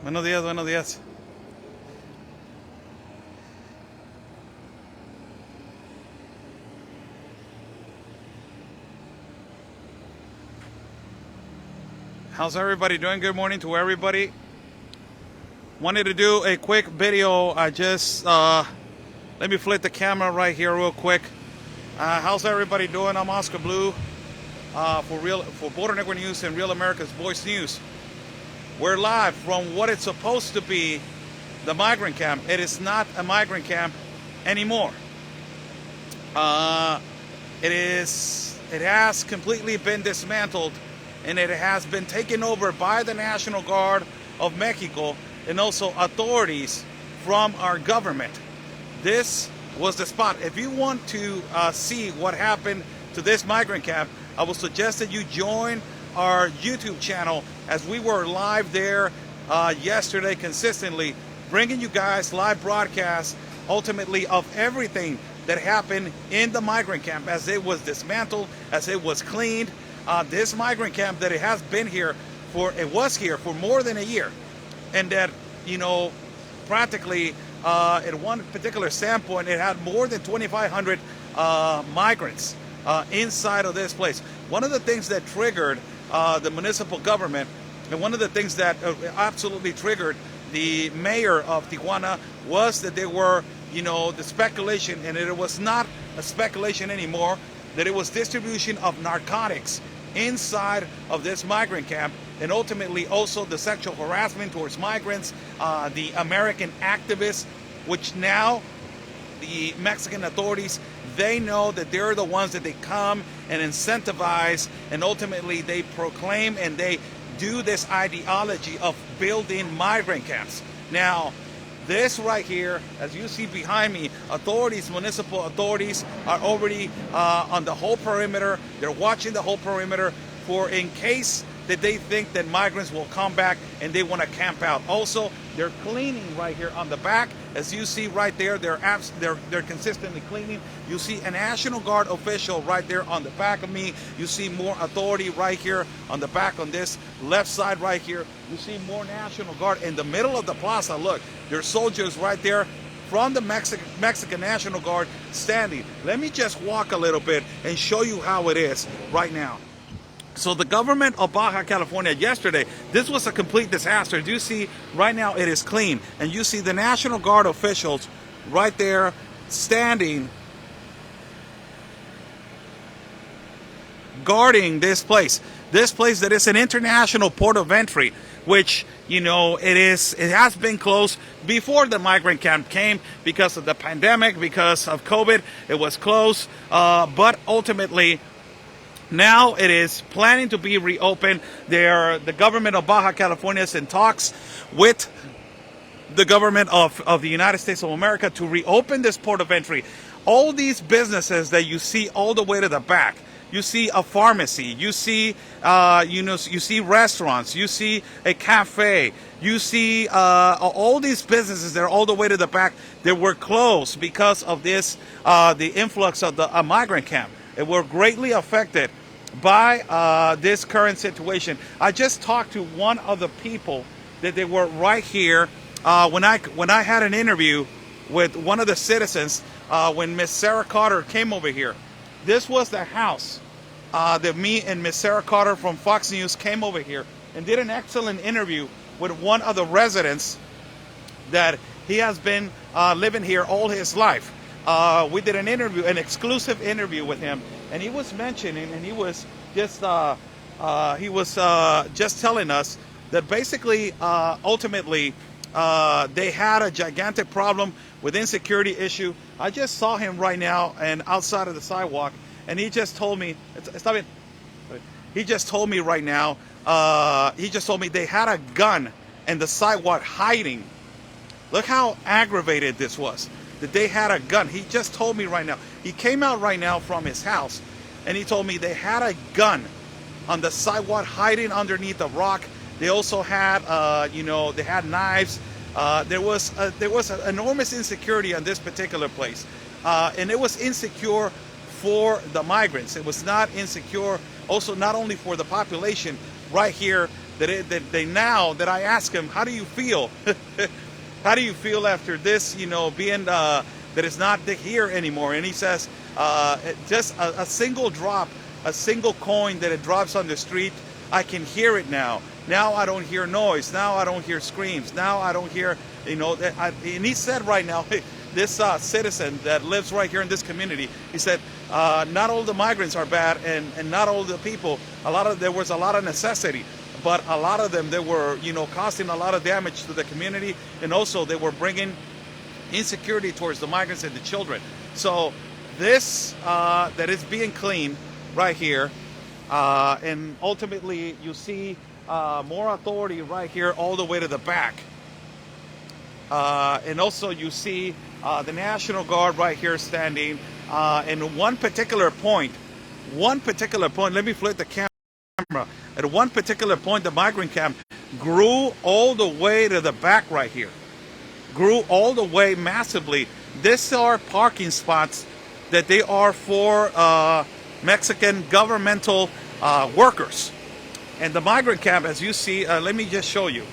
Buenos días, buenos días. How's everybody doing? Good morning to everybody. Wanted to do a quick video. I just let me flip the camera right here real quick. How's everybody doing? I'm Oscar Blue for Border Network News and Real America's Voice News. We're live from what it's supposed to be, the migrant camp. It is not a migrant camp anymore. It has completely been dismantled, and it has been taken over by the National Guard of Mexico and also authorities from our government. This was the spot. If you want to see what happened to this migrant camp, I would suggest that you join our YouTube channel, as we were live there yesterday consistently, bringing you guys live broadcasts ultimately of everything that happened in the migrant camp as it was dismantled, as it was cleaned. This migrant camp that it was here for more than a year, and that, you know, practically at one particular standpoint, it had more than 2,500 migrants inside of this place. One of the things that triggered the municipal government, and one of the things that absolutely triggered the mayor of Tijuana, was that there were, you know, the speculation, and it was not a speculation anymore, that it was distribution of narcotics inside of this migrant camp, and ultimately also the sexual harassment towards migrants, the American activists, which now the Mexican authorities, they know that they're the ones that they come and incentivize, and ultimately they proclaim and they do this ideology of building migrant camps. Now, this right here, as you see behind me, authorities, municipal authorities are already on the whole perimeter. They're watching the whole perimeter for in case that they think that migrants will come back and they want to camp out. Also, they're cleaning right here on the back. As you see right there, they're consistently cleaning. You see a National Guard official right there on the back of me. You see more authority right here on the back on this left side right here. You see more National Guard in the middle of the plaza. Look, there's soldiers right there from the Mexican National Guard standing. Let me just walk a little bit and show you how it is right now. So the government of Baja California yesterday, this was a complete disaster. You see right now it is clean, and you see the National Guard officials right there standing guarding this place that is an international port of entry, which, you know, it has been closed before the migrant camp came because of the pandemic, because of COVID. It was closed, but ultimately now it is planning to be reopened. The government of Baja California is in talks with the government of the United States of America to reopen this port of entry. All these businesses that you see all the way to the back, you see a pharmacy, you see you see restaurants, you see a cafe, you see all these businesses that are all the way to the back that were closed because of this the influx of the migrant camp. It were greatly affected by this current situation. I just talked to one of the people that they were right here when I had an interview with one of the citizens when Miss Sarah Carter came over here. This was the house that me and Miss Sarah Carter from Fox News came over here and did an excellent interview with one of the residents that he has been living here all his life. We did an interview, an exclusive interview with him, and he was mentioning, and he was just telling us that basically, ultimately, they had a gigantic problem with insecurity issue. I just saw him right now and outside of the sidewalk, and he just told me, he just told me right now, he just told me they had a gun in the sidewalk hiding. Look how aggravated this was, that they had a gun. He just told me right now. He came out right now from his house, and he told me they had a gun on the sidewalk hiding underneath a rock. They also had, they had knives. There was an enormous insecurity on this particular place, and it was insecure for the migrants. It was not insecure, also not only for the population right here now that I ask him, how do you feel? How do you feel after this, being that it's not here anymore? And he says, just a single drop, a single coin that it drops on the street, I can hear it now. Now I don't hear noise. Now I don't hear screams. Now I don't hear, and he said right now, this citizen that lives right here in this community, he said, not all the migrants are bad, and not all the people. There was a lot of necessity, but a lot of them, they were, causing a lot of damage to the community, and also they were bringing insecurity towards the migrants and the children. So this that is being cleaned right here, and ultimately you see more authority right here all the way to the back. And also you see the National Guard right here standing in one particular point, let me flip the camera. At one particular point, the migrant camp grew all the way to the back right here. Grew all the way massively. These are parking spots that they are for Mexican governmental workers. And the migrant camp, as you see, let me just show you.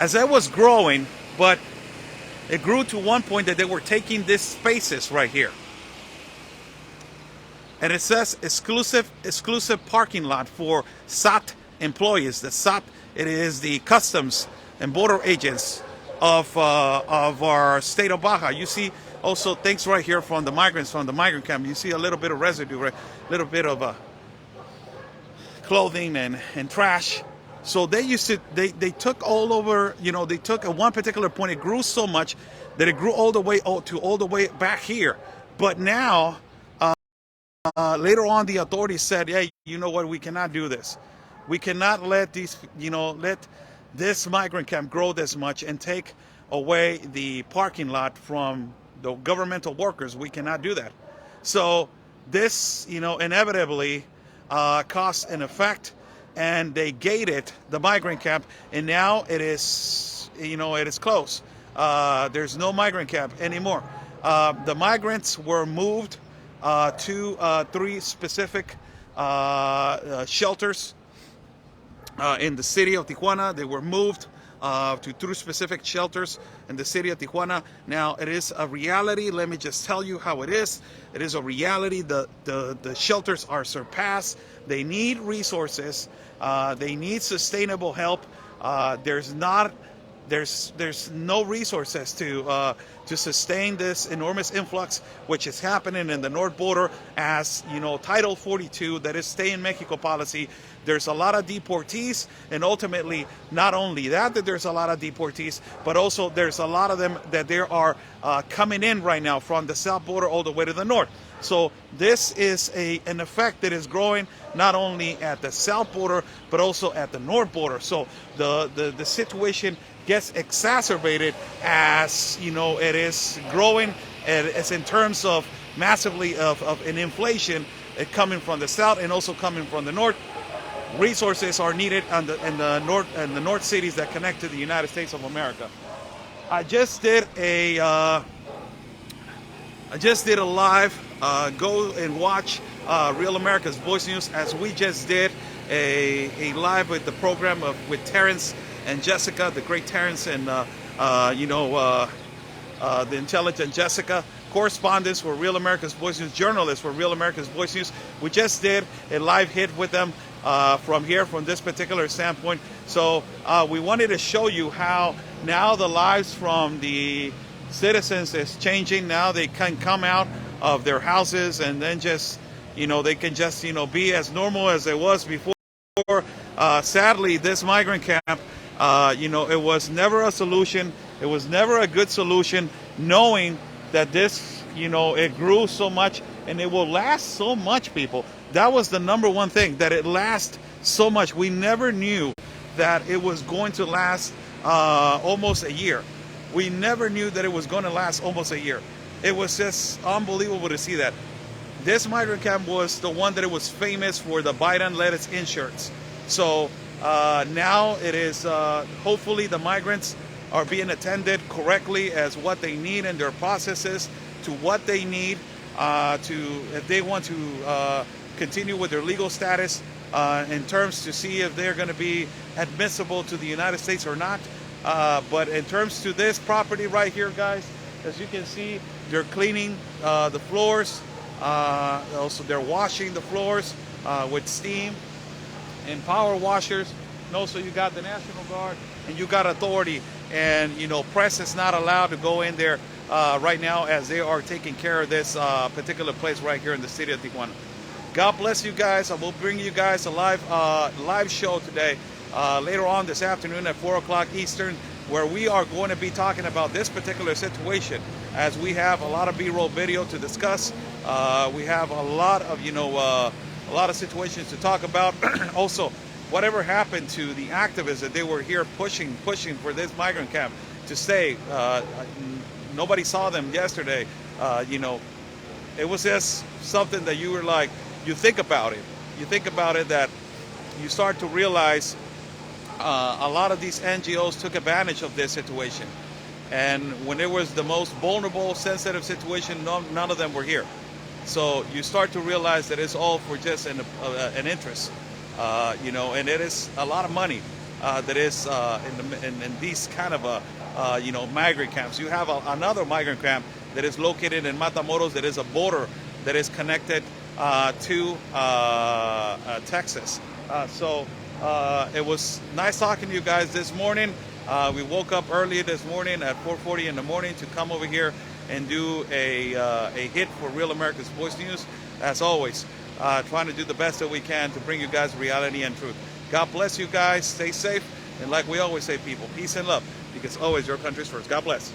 As that was growing, but it grew to one point that they were taking these spaces right here. And it says exclusive parking lot for SAT employees. The SAT, it is the Customs and Border Agents of our state of Baja. You see also things right here from the migrants from the migrant camp. You see a little bit of residue, right? A little bit of clothing and trash. So they took all over, they took at one particular point, it grew so much that it grew all the way back here. But now, later on, the authorities said, hey, you know what, we cannot do this. We cannot let let this migrant camp grow this much and take away the parking lot from the governmental workers. We cannot do that. So this, inevitably caused an effect, and they gated the migrant camp, and now it is, it is closed. There's no migrant camp anymore. The migrants were moved to 3 specific shelters in the city of Tijuana. They were moved to 3 specific shelters in the city of Tijuana. Now, it is a reality. Let me just tell you how it is. It is a reality. The shelters are surpassed. They need resources. They need sustainable help. There's no resources to sustain this enormous influx, which is happening in the north border. As Title 42, that is Stay in Mexico policy, there's a lot of deportees, and ultimately not only that there's a lot of deportees, but also there's a lot of them that there are coming in right now from the south border all the way to the north. So this is an effect that is growing not only at the south border, but also at the north border. So the situation gets exacerbated as it is growing, as in terms of massively of an inflation coming from the south and also coming from the north. Resources are needed in the north cities that connect to the United States of America. I just did a live. Go and watch Real America's Voice News, as we just did a live with the program with Terrence and Jessica, the great Terrence, and the intelligent Jessica, correspondents for Real America's Voice News, journalists for Real America's Voice News. We just did a live hit with them from this particular standpoint. So we wanted to show you how now the lives from the citizens is changing. Now they can come out of their houses and then just, they can just, be as normal as it was before. Sadly, this migrant camp, it was never a solution. It was never a good solution, knowing that this, it grew so much and it will last so much, people. That was the number one thing, that it lasts so much. We never knew that it was going to last almost a year. We never knew that it was going to last almost a year. It was just unbelievable to see that. This migrant camp was the one that it was famous for the Biden lettuce insurance. So now it is, hopefully the migrants are being attended correctly as what they need in their processes, to what they need if they want to continue with their legal status in terms to see if they're going to be admissible to the United States or not. But in terms to this property right here, guys, as you can see, they're cleaning the floors. Also, they're washing the floors with steam and power washers. And also, you got the National Guard and you got authority. And, you know, press is not allowed to go in there right now as they are taking care of this particular place right here in the city of Tijuana. God bless you guys. I will bring you guys a live show today, later on this afternoon at 4 o'clock Eastern, where we are going to be talking about this particular situation, as we have a lot of B-roll video to discuss. We have a lot of, you know, a lot of situations to talk about. Also, whatever happened to the activists that they were here pushing for this migrant camp to stay. Nobody saw them yesterday. You know, it was just something that you were like, you think about it. You think about it, that you start to realize a lot of these NGOs took advantage of this situation. And when it was the most vulnerable, sensitive situation, none of them were here. So you start to realize that it's all for just an interest. You know, and it is a lot of money that is in these kind of you know, migrant camps. You have another migrant camp that is located in Matamoros, that is a border that is connected to Texas. So it was nice talking to you guys this morning. We woke up early this morning at 4:40 in the morning to come over here and do a hit for Real America's Voice News. As always, trying to do the best that we can to bring you guys reality and truth. God bless you guys. Stay safe. And like we always say, people, peace and love, because always your country's first. God bless.